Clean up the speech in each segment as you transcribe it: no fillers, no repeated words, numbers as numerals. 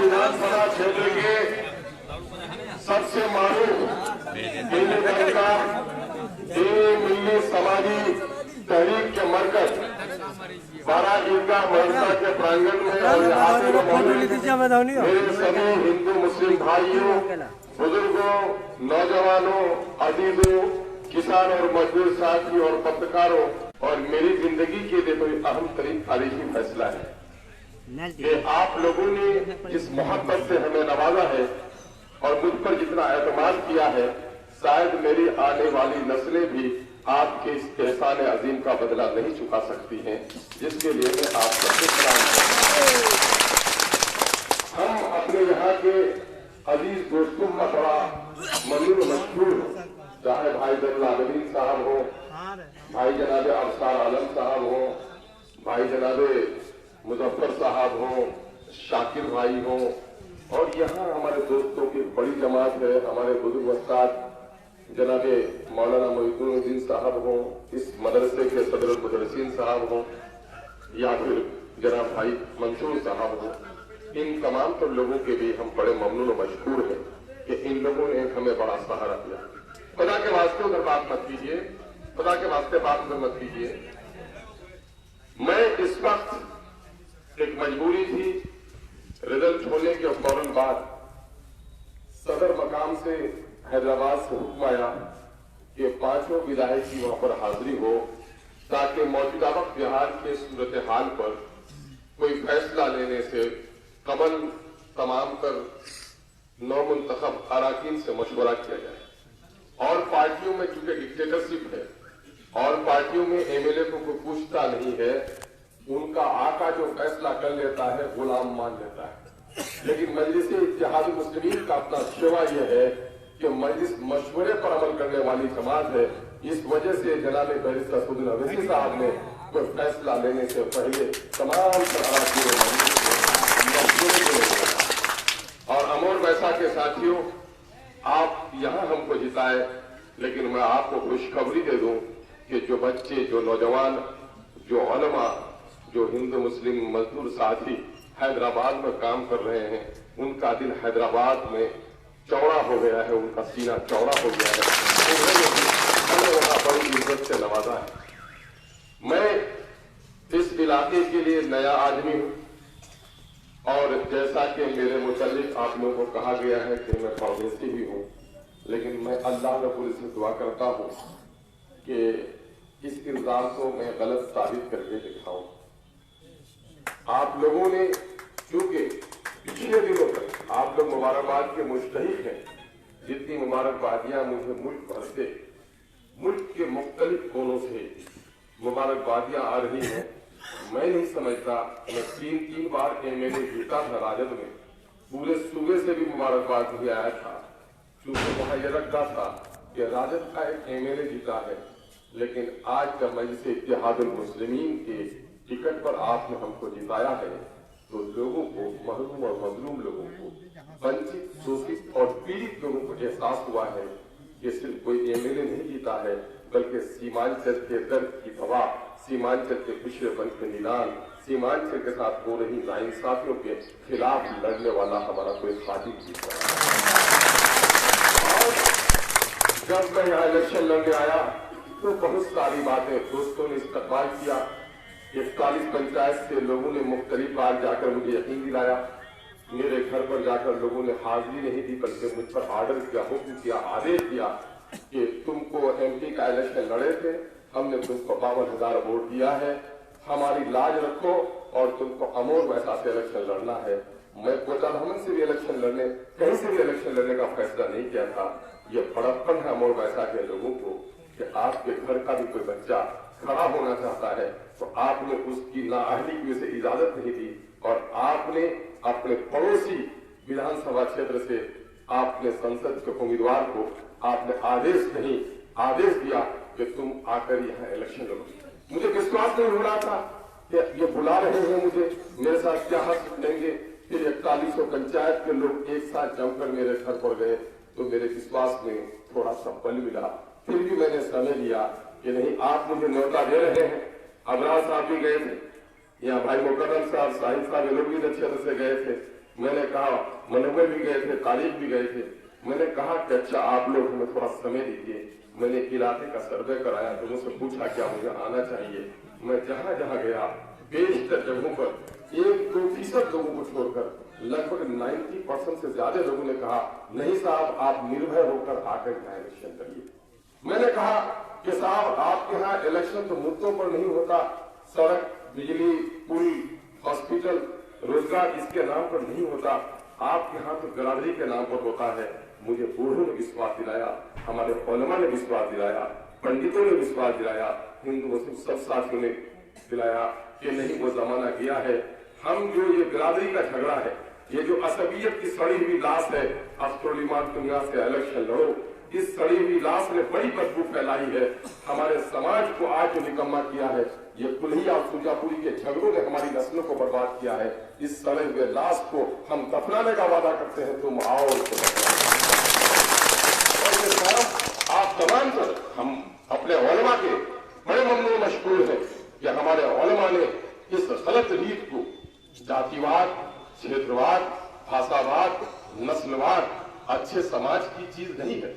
विधानसभा क्षेत्र के सबसे मारूफ दिल्ली का मिल्ली समाजी तहरीक के मरकज 12 ईदगाह मदरसा के प्रांगण में और यहाँ से मेरे सभी हिंदू मुस्लिम भाइयों, बुजुर्गों, नौजवानों, अजीजों, किसान और मजदूर साथी और पत्रकारों और मेरी जिंदगी के लिए कोई अहम तरीन तारीखी फैसला है कि आप लोगों ने जिस मोहब्बत से हमें नवाजा है और मुझ पर जितना एतमाद किया है, शायद मेरी आने वाली नस्लें भी आपके इस एहसान अजीम का बदला नहीं चुका सकती हैं, जिसके लिए मैं आप सबसे सलाम करता हूं। हम अपने यहाँ के अजीज दोस्तों का बड़ा मशहूर हो, चाहे भाई जलालुद्दीन साहब हो, भाई जनाबे अफसार आलम साहब हो, भाई जनाबे मुजफ्फर साहब हो, शाकिर भाई हो, और यहाँ हमारे दोस्तों की बड़ी जमात है, हमारे बुजुर्ग उस्ताद जनाबे मौलाना मोइनुद्दीन साहब हो, इस मदरसे के सदरुल मुदर्रिसीन साहब हो, या फिर जनाब भाई मंसूर साहब हो, इन तमाम तो लोगों के भी हम बड़े ममनून और मशकूर हैं कि इन लोगों ने हमें बड़ा सहारा दिया। खुदा के वास्ते उधर बात मत कीजिए, खुदा के वास्ते बात उधर मत कीजिए। मैं इस वक्त एक मजबूरी थी, रिजल्ट होने के फौरन बाद सदर मकाम से हैदराबाद से हुक्म आया कि 5 विधायक की वहां पर हाजिरी हो, ताकि मौजूदा वक्त बिहार के सूरत हाल पर कोई फैसला लेने से कबल तमाम कर नौ मुंतखब अराकीन से मशवरा किया जाए। और पार्टियों में चूंकि डिक्टेटरशिप है और पार्टियों में एमएलए को कोई पूछता नहीं है, उनका आका जो फैसला कर लेता है गुलाम मान लेता है। लेकिन मजलिस इत्तेहाद मुस्लिमीन का अपना शिवा यह है कि मजलिस मशवरे पर अमल करने वाली जमात है। इस वजह से जनाब बैरिस्टर सऊद अवैसी साहब ने कोई फैसला लेने से पहले तमाम और अमोर वैसा के साथियों, आप यहाँ हमको जिताए, लेकिन मैं आपको खुशखबरी दे दूं कि जो बच्चे, जो नौजवान, जो उलमा, जो हिंदू मुस्लिम मजदूर साथी हैदराबाद में काम कर रहे हैं, उनका दिल हैदराबाद में चौड़ा हो गया है, उनका सीना चौड़ा हो गया है, उन्हें वहां बड़ी इज्जत से नवाजा है। मैं इस इलाके के लिए नया आदमी हूं और जैसा कि मेरे मुतालिक आप लोगों को कहा गया है कि मैं परदेसी भी हूं, लेकिन मैं अल्लाह रब्बुल से दुआ करता हूं कि इस इल्जाम को मैं गलत साबित करके दिखाऊं। आप लोगों ने चूंकि पिछले दिनों तक आप लोग मुबारकबाद के मुस्तहिक हैं, जितनी मुबारकबादियां मुझे मुल्क भर से, मुल्क के मुख्तलिफ कोनों से मुबारकबादियां आ रही हैं, मैं नहीं समझता। मैं 3 बार एमएलए जीता था राजद में, पूरे सूबे से भी मुबारकबाद मुझे आया था, क्योंकि वहां यह रखा था कि राजद का एक एमएलए जीता है। लेकिन आज जब मजलिस इत्तेहादुल मुस्लिमीन के टिकट पर आपने हमको जिताया है, तो लोगों को, महरूम और मजलूम लोगों को, वंचित, शोषित और पीड़ित लोगों को एहसास हुआ है कि सिर्फ कोई एमएलए नहीं जीता है, बल्कि सीमांचल के दर्द की दवा, सीमांचल के पिछड़े वर्ग के निदान, सीमांचल के साथ हो रही नाइंसाफियों के खिलाफ लड़ने वाला हमारा कोई खादी जीता है। जब मैं यहाँ इलेक्शन लड़ने आया तो बहुत सारी बातें दोस्तों ने इस्तकबाल किया। 41 पंचायत से लोगों ने मुख्तलिफ बार जाकर मुझे यकीन दिलाया, मेरे घर पर जाकर लोगों ने हाजिरी नहीं दी, बल्कि मुझ पर ऑर्डर किया, हुक्म किया, आदेश दिया कि तुमको एमपी का इलेक्शन लड़े थे, हमने तुमको 52,000 वोट दिया है, हमारी लाज रखो और तुमको अमोर वैसा से इलेक्शन लड़ना है। मैं कोचाधामन से भी इलेक्शन लड़ने, कहीं से भी इलेक्शन लड़ने का फैसला नहीं किया था। ये बड़प्पन है अमोर वैसा के लोगों को कि आपके घर का भी कोई बच्चा खड़ा होना चाहता है तो आपने उसकी नाअहली की उसे इजाजत नहीं दी, और आपने अपने पड़ोसी विधानसभा क्षेत्र से आपने संसद के उम्मीदवार को आपने आदेश दिया कि तुम आकर यहाँ इलेक्शन लड़ो। मुझे विश्वास नहीं हो रहा था कि ये बुला रहे हैं मुझे, मेरे साथ क्या हक लेंगे। फिर 4100 पंचायत के लोग एक साथ जमकर मेरे घर पर गए तो मेरे विश्वास में थोड़ा सा बल मिला। फिर भी मैंने समय लिया कि नहीं, आप मुझे न्योता दे रहे हैं। अबरार साहब भी गए थे, यहाँ भाई मुकर्रम साहब, साहिब साहब, ये लोग भी अच्छे तरह से गए थे। मैंने कहा मनोवे भी गए थे, तालीब भी गए थे। मैंने कहा कि अच्छा आप लोग हमें थोड़ा समय दीजिए। मैंने इलाके का सर्वे कराया, लोगों से पूछा क्या मुझे आना चाहिए। मैं जहां जहां गया बेशतर जगहों पर 1-2% लोगों को छोड़कर लगभग 90% से ज्यादा लोगों ने कहा नहीं साहब आप निर्भय होकर आकर यहाँ इलेक्शन करिए। मैंने कहा कि साहब आपके यहाँ इलेक्शन तो मुद्दों पर नहीं होता, सड़क, बिजली, पुल, हॉस्पिटल, रोजगार इसके नाम पर नहीं होता, आपके यहाँ तो बिरादरी के नाम पर होता है। मुझे बूढ़ों ने विश्वास दिलाया, हमारे उलमा ने विश्वास दिलाया, पंडितों ने विश्वास दिलाया, हिंदू मुस्लिम सब साथियों ने दिलाया कि नहीं वो जमाना गया है। हम जो ये बिरादरी का झगड़ा है, ये जो असबियत की सड़ी हुई लाश है, अख्तरुल ईमान दुनिया से इलेक्शन लड़ो, इस सड़ी हुई लाश ने बड़ी बदबू फैलाई है। हमारे समाज को आज जो निकम्मा किया है, ये कुल्हिया और सुजापुरी के झगड़ों ने हमारी नस्लों को बर्बाद किया है। इस सड़े हुए लाश को हम दफनाने का वादा करते हैं, तुम आओ उसको आप तमाम पर हम अपने उलमा के बड़े ममनून मशकूर हैं कि हमारे उलमा ने इस गलत रीत को जातिवाद, क्षेत्रवाद, भाषावाद, नस्लवाद अच्छे समाज की चीज नहीं है।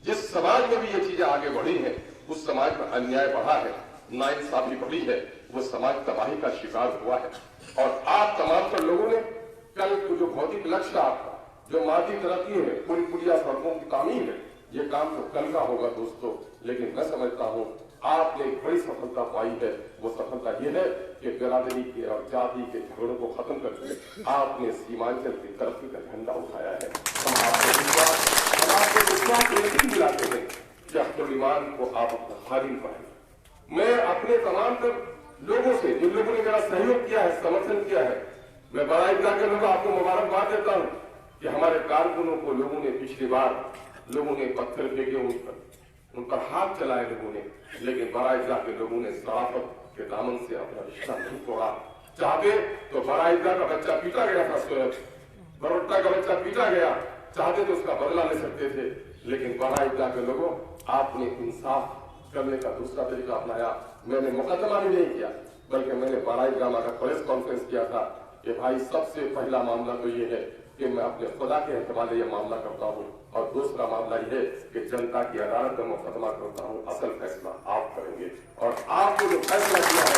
जिस समाज में भी ये चीजें आगे बढ़ी हैं, उस समाज में अन्याय बढ़ा है, नाइंसाफी बढ़ी है, वो समाज तबाही का शिकार हुआ है। और आप तमाम पर लोगों ने कल जो भौतिक लक्ष्य आपका, जो मादी तरक्की है, पूरी पुलिया सड़कों की तामीर है, ये काम तो कल का होगा दोस्तों। लेकिन मैं समझता हूँ आपने एक बड़ी सफलता पाई है। वो सफलता ये है कि बिरादरी के और जाति के झगड़ों को खत्म करके आपने सीमांचल की तरक्की का झंडा उठाया है। हम आपको विश्वास यकीन दिलाते हैं कि अख्तरुल ईमान को आप अपना खालिद पाएंगे। मैं अपने तमाम लोगों से, जिन लोगों ने मेरा सहयोग किया है, समर्थन किया है, मैं बड़ा इब्तिदा के लोगों आपको मुबारकबाद देता हूँ कि हमारे कारकुनों को लोगों ने पिछली बार लोगों ने पत्थर फेंके, उन पर हाथ चलाए लोगों ने, लेकिन बड़ा इब्तिदा के लोगों ने सराफत के दामन से अपना रिश्ता नहीं तोड़ा। चाहते तो बड़ा इब्तिदा का बच्चा पीटा गया था, बरोट्टा का बच्चा पीटा गया, चाहते तो उसका बदला ले सकते थे, लेकिन बड़ा इब्तिदा के लोगों आपने इंसाफ करने का दूसरा तरीका अपनाया। मैंने मुकदमा भी नहीं किया, बल्कि मैंने बड़ा इब्तिदा का प्रेस कॉन्फ्रेंस किया था कि भाई सबसे पहला मामला तो ये है कि मैं अपने खुदा के हवाले ये मामला करता हूँ, और दूसरा मामला यह है कि जनता की अदालत में मुकदमा करता हूँ, असल फैसला आप करेंगे। और आपको जो फैसला किया है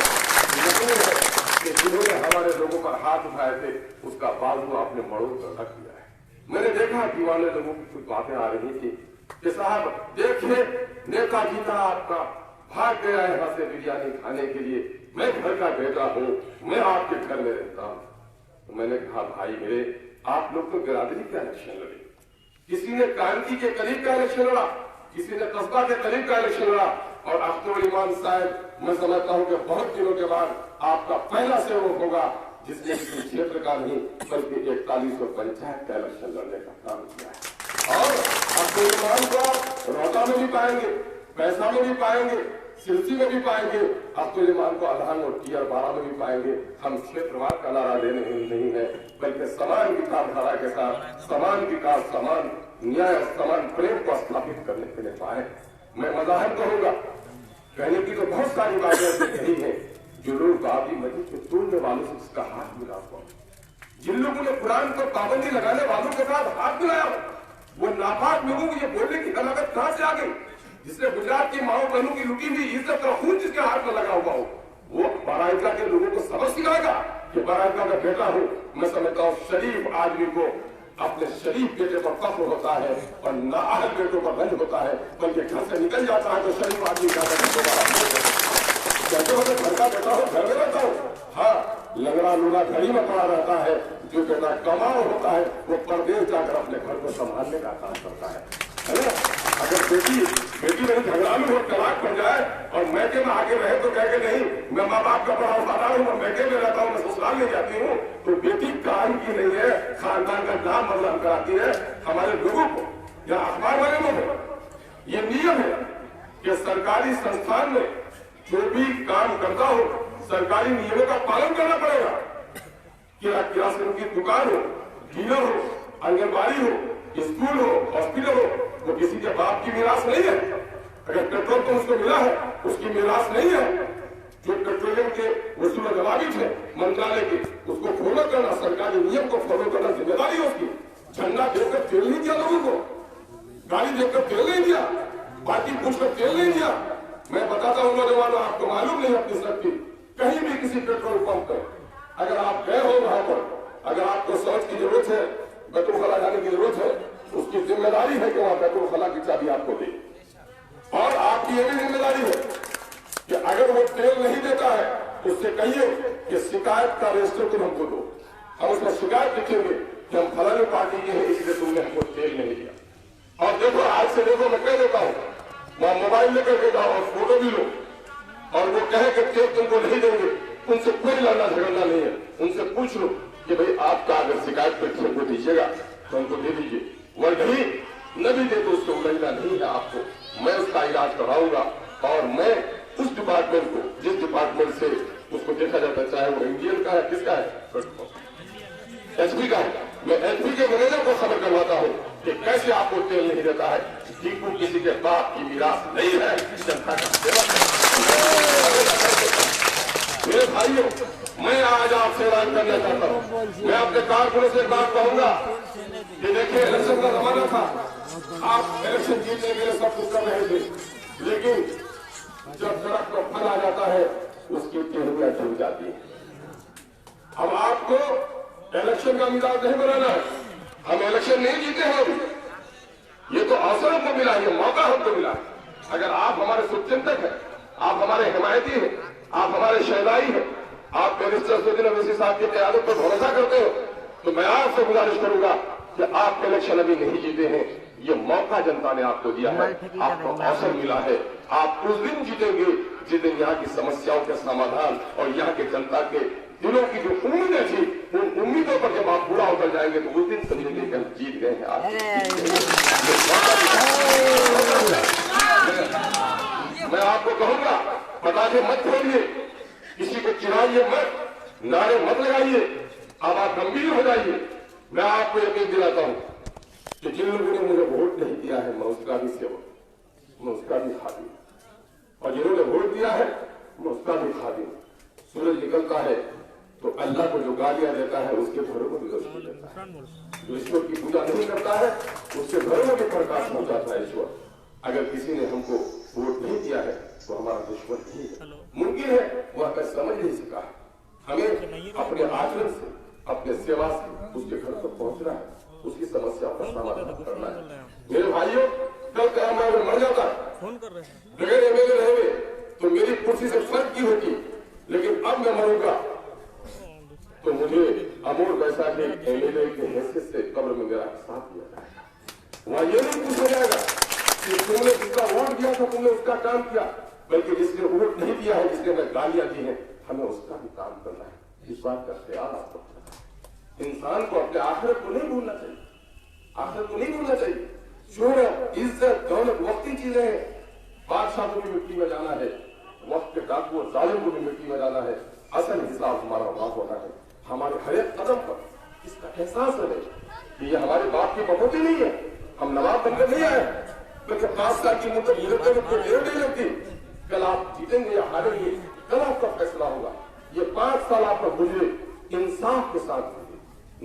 कि जिन्होंने हमारे लोगों पर हाथ उठाए थे, उसका बाजू आपने मरोड़ कर रख दिया है। मैंने देखा दीवाने लोगों की कुछ बातें आ रही थी कि साहब देखिए नेता जी था आपका, भाग गया है यहाँ से बिरयानी खाने के लिए, मैं घर का बेटा हूँ, मैं आपके घर में रहता हूँ। तो मैंने कहा भाई मेरे, आप लोग तो बिरादरी का इलेक्शन लड़े, किसी ने क्रांति के करीब का इलेक्शन लड़ा, किसी ने कस्बा के करीब का इलेक्शन लड़ा, और अख्तरुल ईमान साहब मैं समझता हूँ कि बहुत दिनों के बाद आपका पहला सेवक होगा जिसने किसी क्षेत्र का नहीं बल्कि 4100 पंचायत का इलेक्शन लड़ने का काम किया है। और अख्तरुल ईमान को रोहता में भी पाएंगे, पैसा में भी पाएंगे, सिलसी में भी पाएंगे, अख्तरुल ईमान को अल्हान और टीआर 12 में भी पाएंगे। हम क्षेत्रवाद का नारा देने नहीं है, बल्कि समान विचारधारा के साथ समान विकास, समान न्याय और समान प्रेम को स्थापित करने के लिए पाए। मैं मजाहिर कहूंगा, कहने की तो बहुत सारी बातें ऐसी कही है जो लोग बाबरी मस्जिद के तोड़ने वालों से उसका हाथ मिला हुआ, जिन लोगों ने कुरान पर पाबंदी लगाने वालों के साथ हाथ मिलाया, वो नापाक लोगों को ये बोलने की हलाकत कहां से आ गई? जिसने गुजरात की माओ बहनों की लुटी हुई इज्जत और खून जिसके हाथ में लगा हुआ हो, वो बाराइका के लोगों को सबक सिखाएगा कि बाराइका का बेटा हो। मैं समझता हूँ शरीफ आदमी को अपने शरीफ बेटे पर फख्र होता है और नाअहल बेटों पर रंज होता है, बल्कि घर से निकल जाता है तो शरीफ आदमी का घर का बेटा हो, घर में रहता हो। हाँ, लंगड़ा लूला घड़ी में पड़ा रहता है, जो बेटा कमाओ होता है वो परदेश जाकर अपने घर को संभालने का काम करता है ना। अगर बेटी नहीं झगड़ालू हो, तलाक बन जाए और मैके में आगे रहे तो कह के नहीं मैं माँ बाप का बड़ा वफादार हूँ, मैं मैके में रहता हूँ, मैं ससुराल में जाती हूँ, तो बेटी काम की नहीं है, खानदान का नाम बदनाम कराती है हमारे लोगों को या अखबार वाले लोग। ये नियम है कि सरकारी संस्थान में जो भी काम करता हो सरकारी नियमों का पालन करना पड़ेगा। किरासन की दुकान हो, डीलर हो, आंगनबाड़ी हो, स्कूल हो, हॉस्पिटल हो, वो किसी के बाप की मीरास नहीं है। अगर पेट्रोल तो उसको मिला है, उसकी मीरास नहीं है। जो पेट्रोलियम के वसूल जवाबी थे मंत्रालय के, उसको फॉलो करना, सरकारी नियम को फॉलो करना जिम्मेदारी देखकर तेल नहीं दिया, पार्टी पूछकर तेल नहीं दिया। मैं बताता हूँ नौजवानों, आपको मालूम नहीं अपनी शक्ति। कहीं भी किसी पेट्रोल पंप पर अगर आप गए हो वहां पर, अगर आपको शौच की जरूरत है, पेट्रोल खला जाने की जरूरत है, उसकी जिम्मेदारी है कि वहां पेट्रोल खला की चाबी आपको दे। और आपकी यह भी जिम्मेदारी है कि अगर वो तेल नहीं देता है तो उससे कहिए कि शिकायत का रजिस्टर तुम हमको दो, हम उसमें शिकायत लिखेंगे कि हम फलानी पार्टी के हैं इसलिए तुमने हमको तेल नहीं दिया। और देखो आज से देखो, मैं कह देता हूं, वहां मोबाइल लेकर के जाओ और फोटो भी लो, और वो कहे कि तेल तुमको नहीं देंगे, उनसे कोई लड़ना झगड़ना नहीं है। उनसे पूछ लो कि भाई आपका अगर शिकायत पेट्रोल को दीजिएगा तो हमको दे दीजिए, वह नहीं न भी दे तो उसको उलझना नहीं है आपको। मैं उसका इलाज कराऊंगा और मैं उस डिपार्टमेंट को, जिस डिपार्टमेंट से उसको देखा जाता है, चाहे वो इंडियन का है, किसका है, एचपी का है, मैं एचपी के मैनेजर को खबर करवाता हूँ कि कैसे आपको तेल नहीं देता है। टीकू किसी के बाप की मीरास नहीं है, जनता का सेवक है। मेरे भाइयों, मैं आज आपसे ऐलान करना चाहता हूँ, मैं अपने कारकुनों से एक बात कहूंगा कि देखिए इलेक्शन का जमाना था, आप इलेक्शन जीतने के लिए सब कुछ कर रहे थे, लेकिन जब सड़क पर फल आ जाता है उसकी टेहनियां टूट जाती है। अब आपको इलेक्शन का मिजाज नहीं बनाना है, हम इलेक्शन नहीं जीते हैं अभी, ये तो अवसर हमको मिला, ये मौका हमको मिला। अगर आप हमारे शुभचिंतक हैं, आप हमारे हिमायती हैं, आप हमारे शहदाई हैं, आप बैरिस्टर असदुद्दीन ओवैसी साहब की क़यादत पर भरोसा करते हो, तो मैं आपसे गुजारिश करूंगा कि आप इलेक्शन अभी नहीं जीते हैं, ये मौका जनता ने आपको दिया है, आपको अवसर मिला है। आप उस दिन जीतेंगे जिस दिन यहाँ की समस्याओं के समाधान और यहाँ के जनता के दिलों की जो उम्मीदें थी, उन उम्मीदों पर जब आप पूरा उतर जाएंगे तो उस दिन समझेंगे कि हम जीत गए हैं। आज मैं आपको कहूंगा, पटाखे मत छोड़िए, किसी को चिढ़ाइए मत, नारे मत लगाइए, अब आप गंभीर हो जाइए। मैं आपको यकीन दिलाता हूं कि जिन लोगों ने मुझे वोट नहीं दिया है, मैं उसका भी सेवक, मैं उसका भी खादी, और जिन्होंने वोट दिया है मैं उसका भी खादी। सूरज निकलता है तो अल्लाह को जो गालियां देता है उसके घरों को भी रोशनी देता है, जो ईश्वर की पूजा नहीं करता है उसके घरों में भी प्रकाश पहुंचाता है ईश्वर। अगर किसी ने हमको वोट नहीं दिया है तो हमारा दुश्मन नहीं है, मुमकिन है वह हमें समझ नहीं सका, हमें अपने आचरण से, अपने सेवा से उसके घर तक पहुंचना है, उसकी समस्याओं का समाधान करना है। मेरे भाइयों, कल कयामत में मर जाता बगैर एमएलए रहेंगे तो मेरी कुर्सी से फर्क की होती, लेकिन अब मैं मरूंगा तो मुझे अमोल वैसा के एमएलए की हैसियत से कब्र में मेरा साथ दिया जाएगा। वहां ये नहीं पूछा जाएगा कि तुमने जिसका वोट दिया था तुमने उसका काम किया, बल्कि जिसने वोट नहीं दिया है, जिसने हमें गालियां दी है, हमें उसका भी काम करना है। इस बात का ख्याल आपको रखना है। इंसान को अपने आखिरत को नहीं भूलना चाहिए, आखिरत को नहीं भूलना चाहिए। शोहरत, इज्जत, दौलत वक्ती चीजें हैं, बादशाह को भी मिट्टी में जाना है, वक्त के डाकू और जालिम को भी मिट्टी में जाना है। असल हिसाब हमारा वहां होना है। हमारे हर एक कदम पर इसका एहसास रहे कि ये हमारे बाप की बपोती नहीं है, हम नवाब बनकर नहीं आए, बल्कि 5 साल की मुद्दत गुजरते हुए देर नहीं लगती। कल आप जीतेंगे या हारेंगे, कल आपका फैसला होगा। ये 5 साल आपका गुजरे इंसाफ के साथ गुजरे,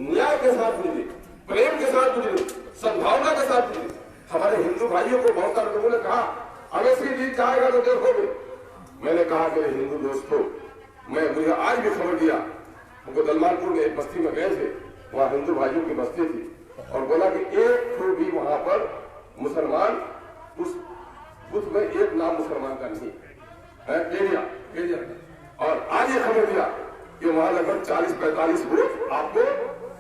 न्याय के साथ गुजरे, प्रेम के साथ गुजरे, सद्भावना के साथ गुजरे। हमारे हिंदू भाइयों को बहुत सारे लोगों ने कहा अवैसी जीत जाएगा तो देखोगे। मैंने कहा कि हिंदू दोस्तों, मुझे आज भी खबर दिया, हमको दलमालपुर में एक बस्ती में गए थे, वहां हिंदू भाइयों की बस्ती थी, और बोला कि एक तो भी वहां पर मुसलमान, उस बुद्ध में एक नाम मुसलमान का नहीं है, केरिया। और आज ये खबर दिया कि वहां लगभग 40-45 वोट आपको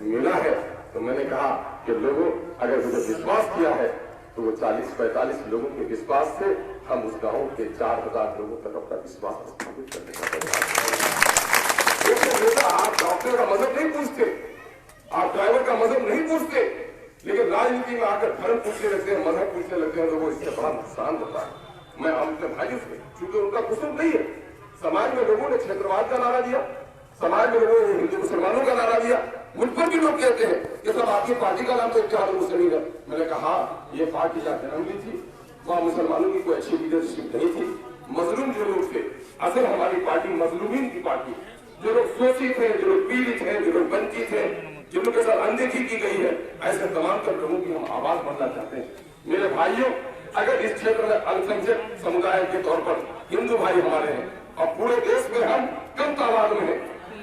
मिला है। तो मैंने कहा कि लोगों, अगर मुझे विश्वास किया है तो वो 40-45 लोगों के विश्वास से हम उस गांव के 4000 लोगों तक अपना विश्वास स्थापित करने का प्रयास करेंगे। आप डॉक्टर का मजहब नहीं पूछते, आप ड्राइवर का मजहब नहीं पूछते, लेकिन राजनीति में आकर धर्म पूछने लगते हैं, मजहब पूछने लगते हैं, लोगों इससे बड़ा नुकसान होता है। मैं अपने भाइयों से, क्योंकि उनका कुसुम नहीं है, समाज में लोगों ने क्षेत्रवाद का नारा दिया, समाज में लोगों ने हिंदू मुसलमानों का नारा दिया। मुझ पर भी लोग कहते हैं कि सब आपकी पार्टी का नाम तो इत्तेहाद मुस्लिमीन है। मैंने कहा ये पार्टी का जन्म भी थी, वहां मुसलमानों की कोई अच्छी लीडरशिप नहीं थी, मजलूम जो लोग थे। असल हमारी पार्टी मजलूमीन की पार्टी, जो लोग शोषित थे, जो लोग पीड़ित हैं, जो लोग वंचित हैं, जिनके साथ अनदेखी की गई है, ऐसे तमाम तर लोगों की हम आवाज बनना चाहते हैं। मेरे भाइयों, अगर इस क्षेत्र में अल्पसंख्यक समुदाय के तौर पर हिंदू भाई हमारे हैं और पूरे देश में हम कम तादाद में हैं,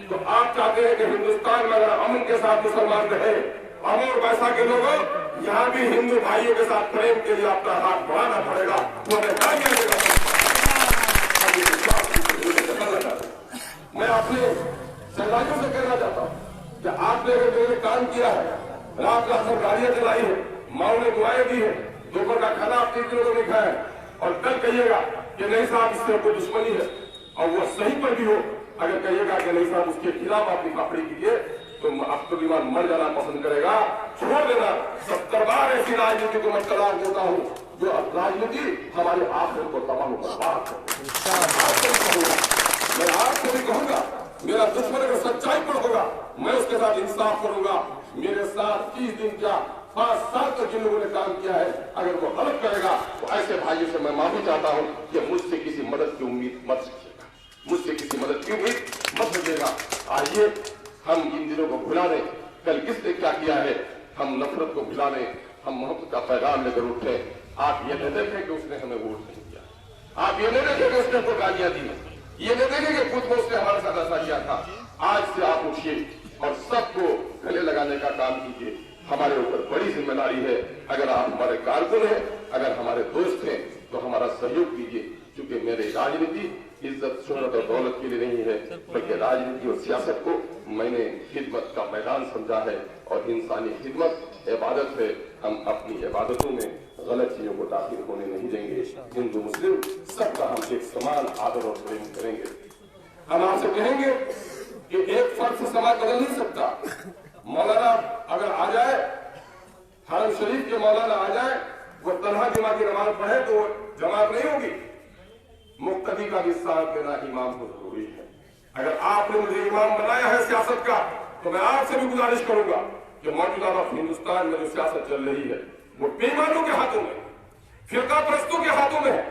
तो आप चाहते हैं कि हिंदुस्तान में अगर अमन के साथ मुसलमान रहे, हम और वैसा के लोगों यहाँ भी हिंदू भाइयों के साथ प्रेम के लिए अपना हाथ बढ़ाना पड़ेगा। मैं अपने सहयोगियों से कहना चाहता हूँ कि आपने अगर मेरे काम किया है, रात रात सब गाड़ियां चलाई है, माओ ने दुआएं दी है, दोपहर का खाना आप 3 किलो नहीं खाया है, और कल कहिएगा कि नहीं साहब इससे कोई दुश्मनी है और वो सही पर भी हो, अगर कहिएगा कि नहीं साहब उसके खिलाफ आप निकापड़ी कीजिए, तो अब तो विमान मर जाना पसंद करेगा। छोड़ देना। 70 बार ऐसी राजनीति को मैं तलाक देता हूँ जो राजनीति हमारे आखिर को तबाह बर्बाद कर। मैं आपसे भी कहूंगा, मेरा दुश्मन अगर सच्चाई पर होगा, मैं उसके साथ इंसाफ करूंगा। मेरे साथ 30 दिन क्या 5 साल तक जिन लोगों ने काम किया है, अगर वो गलत करेगा तो ऐसे भाइयों से मैं माफी चाहता हूँ कि मुझसे किसी मदद की उम्मीद मत रखिएगा, मुझसे किसी मदद की उम्मीद मत रखिएगा। आइए हम इन दिनों को भुला दें। कल किसने क्या किया है, हम नफरत को भुला दें, हम मोहब्बत का पैगाम लेकर उठे। आप ये नहीं देखें कि उसने हमें वोट नहीं दिया, आप ये नहीं देखें कि उसने हमको गालियां दी, ये नहीं देखें कि खुद में उसने हमारे साथ ऐसा किया था। आज से आप उठिए और सबको गले लगाने का काम कीजिए। हमारे ऊपर बड़ी जिम्मेदारी है। अगर आप हमारे कारकुन हैं, अगर हमारे दोस्त हैं, तो हमारा सहयोग कीजिए, क्योंकि मेरी राजनीति इज्जत शोहरत और दौलत के लिए नहीं है, बल्कि राजनीति और सियासत को मैंने खिदमत का मैदान समझा है और इंसानी खिदमत इबादत है। हम अपनी इबादतों में गलत चीजों को दाखिल होने नहीं देंगे। हिंदू मुस्लिम सबका हम एक समान आदर और प्रेम करेंगे। हम आपसे कहेंगे कि एक फर्द से समाज बदल नहीं सकता। मौलाना अगर आ जाए, हरम शरीफ के मौलाना आ जाए, वो तन्हा दिमाग की नमाज पढ़े तो जमात नहीं होगी। मुक्तदी का भी साथ देना इमाम को जरूरी है। अगर आपने मुझे इमाम बनाया है सियासत का, तो मैं आपसे भी गुजारिश करूंगा कि मौजूदा वक्त हिंदुस्तान में जो सियासत चल रही है वो बेईमानों के हाथों में, फिरका परस्तों के हाथों में है,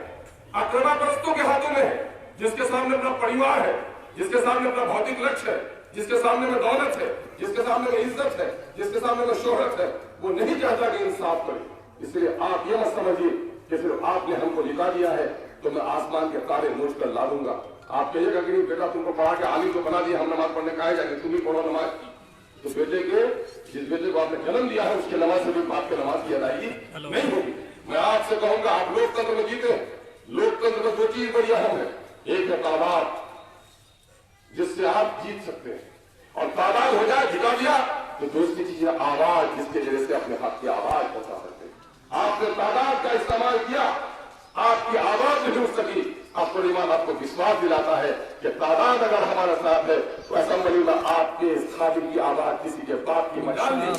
अक्रमा परस्तों के हाथों में है, जिसके सामने अपना परिवार है, जिसके सामने अपना भौतिक लक्ष्य है, जिसके सामने में दौलत है, जिसके सामने में इज्जत है, जिसके सामने में शोहरत है, वो नहीं चाहता कि इंसाफ करे। इसलिए आप ये मत समझिए कि सिर्फ आपने हमको जिता दिया है तो मैं आसमान के तारे नोच कर ला दूंगा। आप कहिएगा कि नहीं बेटा तुमको पढ़ा के आलिम को बना दिया, हम नमाज पढ़ने कहा जाएंगे, तुम ही पढ़ो नमाज। तो बेटे के जिस बेटे को आपने जन्म दिया है उसके नमाज से भी बाप के नमाज की अदायगी नहीं होगी। मैं आपसे कहूंगा, आप लोकतंत्र में जीते। लोकतंत्र में 2 चीज बड़ी अहम है। एक है तादाद, जिससे आप जीत सकते हैं, और तादाद हो जाए जिता दिया, तो दूसरी चीज है आवाज, जिसके जरिए से अपने हाथ की आवाज पहुंचा सकते हैं। आपने तादाद का इस्तेमाल किया, आपकी आवाज नहीं उठ सकी। आपको ईमान आपको विश्वास दिलाता है कि तादाद अगर हमारे साथ है तो असेंबली में आपके खादिम की आवाज किसी के बाप की मजाल नहीं।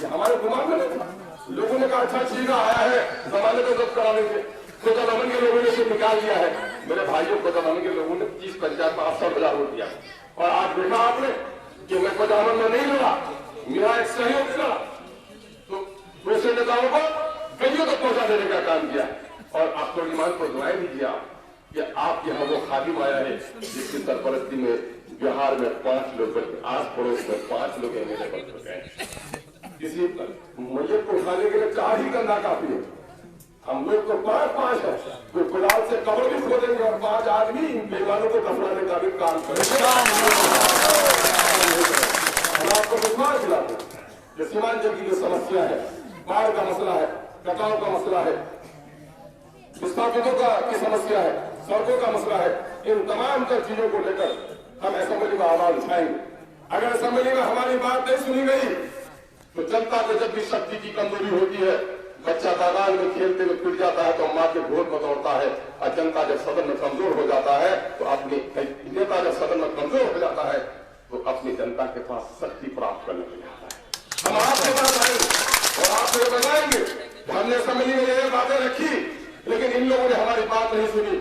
हमारे दिमाग में नहीं था। लोगों ने कहा अच्छा ठीक आया है, जमाने को जब्त कराने से कोटा दमन के लोगों ने इसे निकाल दिया है। मेरे भाइयों को दमन के लोगों ने 30 पंचायत में 800,000 वोट दिया, और आज देखा आपने कि मैं कोटा दमन में नहीं लड़ा, मेरा एक सहयोग था, तो वैसे नेताओं को गलियों तक पहुंचा देने का काम किया। और आपको ईमान को दुआएं दीजिए कि आप यहाँ वो खादिम आया है जिसकी सरपरस्ती में बिहार में 5 लोग, आस पड़ोस में 5 लोग एमएलए बन चुके हैं। किसी मैयत को उठाने के लिए 4 ही कंधा काफी है, हम लोग तो 5-5 है। कोई कुलाल से कब्र भी खोदेंगे और 5 आदमी इन बेईमानों को दफनाने का भी काम करेंगे। हम आपको विश्वास दिलाते हैं कि सीमांचल की जो समस्या है, बाढ़ का मसला है, कटाव का मसला है, विस्थापितों की समस्या है, सड़कों का मसला है, इन तमाम चीजों को लेकर हम असेंबली में आवाज उठाएंगे। अगर असेंबली में हमारी बात नहीं सुनी गई तो जनता को जब भी शक्ति की कमजोरी होती है, बच्चा तादाद में खेलते हुए पिट जाता है तो मां के गोद में दौड़ता है, और जनता जब सदन में कमजोर हो जाता है तो अपनी नेता जब सदन में कमजोर हो जाता है तो अपनी जनता के पास शक्ति प्राप्त करने लग जाता है। हम आपके पास आएंगे और आपको ये बताएंगे हमने असेंबली में ये बातें रखी, लेकिन इन लोगों ने हमारी बात नहीं सुनी।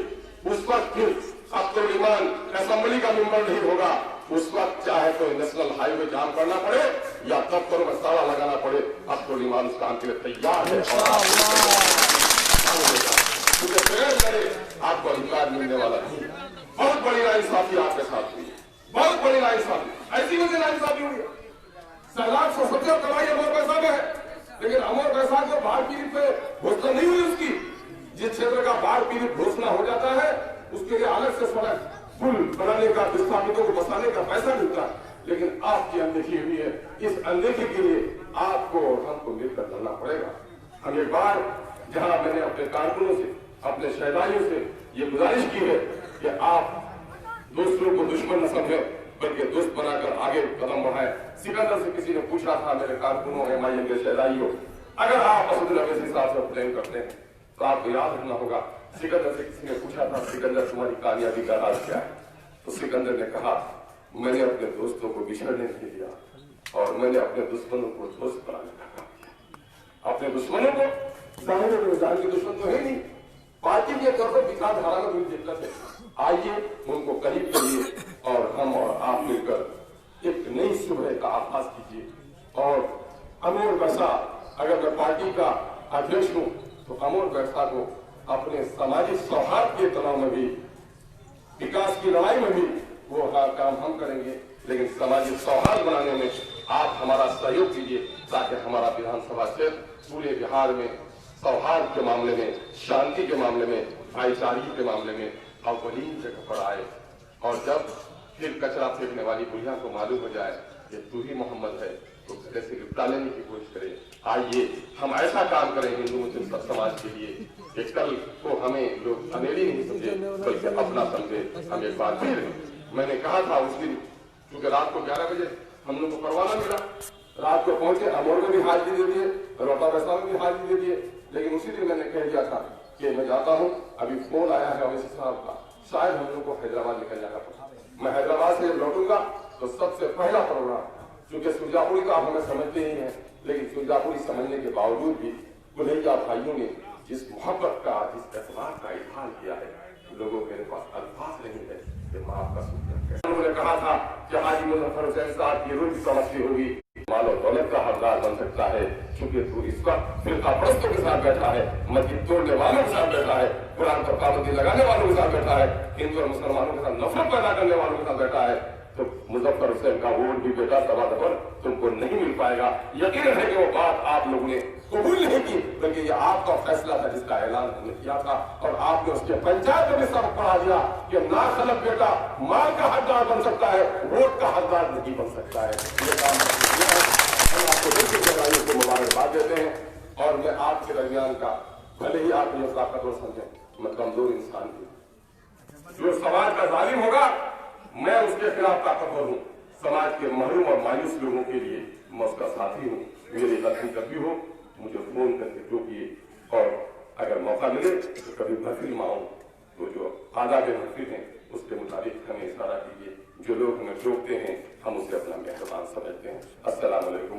उस वक्त फिर अब तो ईमान असेंबली का मेंबर नहीं होगा, उस वक्त चाहे तो नेशनल हाईवे जाम करना पड़े या दफ्तरों में ताला लगाना पड़े, अब तो ईमान उस काम के लिए तैयार है। आपको अधिकार मिलने वाला नहीं। बहुत बड़ी नाइंसाफी आपके साथ हुई, बहुत बड़ी नाइंसाफी, ऐसी वजह नाइंसाफी हुई है। सैलाब से सबसे कमाई अमर पैसा में है, लेकिन अमर पैसा को बाढ़ पीड़ित पे घोषणा नहीं हुई उसकी। जिस क्षेत्र का बाढ़ पीड़ित घोषणा हो जाता है उसके लिए अलग से सड़क पुल बनाने का, विस्थापितों को बसाने का पैसा मिलता है, लेकिन आपकी अनदेखी हुई है। इस अनदेखी के लिए आपको और हमको मिलकर लड़ना पड़ेगा। हम एक बार जहां मैंने अपने कारकुनों से, अपने शहदाइयों से ये गुजारिश की है कि आप दूसरों को दुश्मन न समझे बल्कि दोस्त बनाकर आगे कदम बढ़ाएं। सिकंदर से किसी ने पूछा था, मेरे कारकुनों MIM के शहदाइयों, अगर आप असदुल अवैसी साहब से प्रेम करते हैं तो आपको याद रखना होगा, सिकंदर से किसी ने पूछा था, सिकंदर तुम्हारी कामयाबी का राज क्या है? तो सिकंदर ने कहा, मैंने अपने दोस्तों को बिछड़ने नहीं दिया और मैंने अपने दुश्मनों को दोस्त बनाने का काम किया। अपने दुश्मनों को, जान के दुश्मन तो है नहीं, पार्टी के तौर पर विचारधारा में कोई दिक्कत है, आइए उनको करीब करिए और हम और आप मिलकर एक नई सुबह का आगाज कीजिए। और अमर वैसा, अगर मैं पार्टी का अध्यक्ष हूं तो अमर वैसा को अपने सामाजिक सौहार्द के तनाव में भी, विकास की लड़ाई में भी वो काम हम करेंगे, लेकिन सामाजिक सौहार्द बनाने में आप हमारा सहयोग कीजिए ताकि हमारा विधानसभा क्षेत्र पूरे बिहार में सौहार्द के मामले में, शांति के मामले में, भाईचारे के मामले में अव्वलीन जगह पर आए। और जब फिर कचरा फेंकने वाली बुढ़िया को मालूम हो जाए कि तू ही मोहम्मद है तो कैसे निपटा लेने की कोशिश करें। आइए हम ऐसा काम करें हिंदू मुस्लिम सब समाज के लिए कि कल को हमें लोग अनेली नहीं समझे बल्कि अपना समझे। हम एक बार फिर, मैंने कहा था उस दिन, क्योंकि रात को 11 बजे हम लोग को परवाना मिला, रात को पहुंचे, अमोर में भी हाजिरी दे दिए, रोटा वैसा में भी हाजिरी दे दिए, लेकिन उसी दिन मैंने कह दिया था कि मैं जाता हूं, अभी फोन आया है अवैसी साहब का, शायद हम लोग को हैदराबाद निकल जाना पड़ा। मैं हैदराबाद से लौटूंगा तो सबसे पहला प्रोग्राम, क्योंकि सुरजापुरी का आप हमें समझते ही हैं, लेकिन सुरजापुरी समझने के बावजूद भी गुलैया भाइयों ने जिस मोहब्बत का, जिस एतबार का इजहार किया है, लोगों के पास अल्फाज नहीं है कि मैं आपका शुक्रिया। उन्होंने कहा था कि हाजी मुजफ्फर हुसैन साहब की रूह समझती होगी, माल और दौलत का हकदार बन सकता है, क्योंकि तू इस वक्त फिरका परस्तों के साथ बैठा है, मस्जिद तोड़ने वालों के साथ बैठा है, कुरान पर पाबंदी लगाने वालों के साथ बैठा है, हिंदू और मुसलमानों के साथ नफरत पैदा करने वालों के साथ बैठा है। तो मुजफ्फर हुसैन का वोट भी बेटा सवा दफर तुमको नहीं मिल पाएगा। यकीन है कि वो बात आप लोगों ने कबूल नहीं की, बल्कि ये आपका फैसला था जिसका ऐलान हमने किया था, और आपने उसके पंचायत में भी सबक पढ़ा दिया कि नाखलफ बेटा माल का हकदार बन सकता है, वोट का हकदार नहीं बन सकता है। ये काम हम आपको दिल को मुबारकबाद देते हैं। और मैं आपके दरमियान का, भले ही आप मुझे ताकतवर समझें, मैं कमजोर इंसान हूं, जो समाज का जालिम होगा मैं उसके खिलाफ ताकतवर हूं। समाज के महरूम और मायूस लोगों के लिए मैं उसका साथी हूं। मेरी गलती कभी हो मुझे फोन करके टोकिए, और अगर मौका मिले तो कभी महफिल में आऊं तो जो आदाब महफिल है उसके मुताबिक हमें इशारा कीजिए। जो लोग हमें टोकते हैं हम उसे अपना मेहरबान समझते हैं। अस्सलाम वालेकुम।